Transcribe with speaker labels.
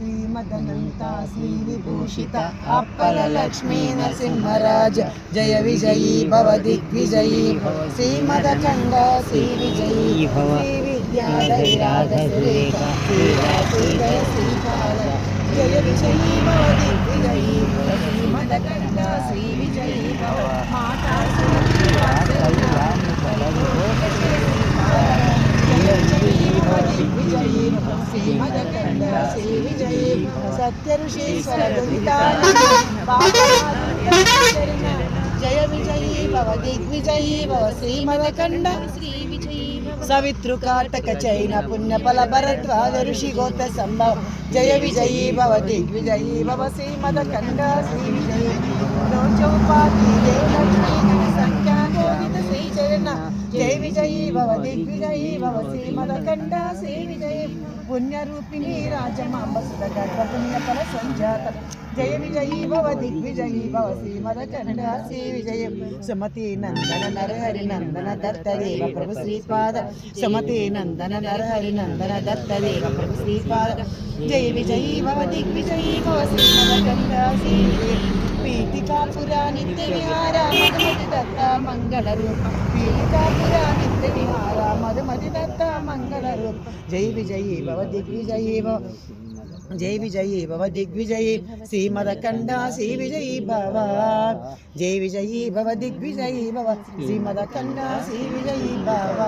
Speaker 1: శ్రీమదనంత శ్రీ విభూషిత అప్పల లక్ష్మీ నరసింహరాజ జయ విజయీ భవ దిగ్విజయీ శ్రీమదఖండ శ్రీ విజయీ శ్రీ విద్యాధైరాగ సురేఖ శ్రీరాజయ శ్రీపాద జయ విజయీ భవ దిగ్విజయీ శ్రీమదఖండ శ్రీ విజయీ భవ మాతా सत्य ऋषीश्वर जय विजयी भव दिग्विजयी भव श्रीमदखंड सवितृकाटक चैन पुण्यफल भरद्वाज ऋषि गोत्र संभव जय विजयी भव दिग्विजयी भव श्रीमदखंड श्री विजयी चौपाती देवलक्ष्मी संख्या गोविंद श्री चरण जय विजयी भव दिग्विजयी भव श्रीमदखंड श्री विजयी पुण्यरूपिणी राजमांब सुदगर्भ पुण्यफल संजात जय विजयी भव दिग्विजयी भव श्रीमदखंड श्री विजय सुमति नंदन नरहरि नंदन दत्त देव प्रभु श्रीपाद सुमति नंदन नरहरि नंदन दत्त देव प्रभु श्रीपाद जय विजयी भव दिग्विजयी भव श्रीमदखंड श्री विजय पीठिकापुरा नित्य विहारा मधुमति दत्ता मंगल रूप पीठिकापुरा नित्य विहारा मधुमति दत्ता मंगल रूप जय विजयी भव दिग्विजयी भव जय विजयी भव दिग्विजयी श्रीमदखंड श्री विजयी भव जय विजयी भव दिग्विजयी भव श्रीमदखंड श्री विजयी भव।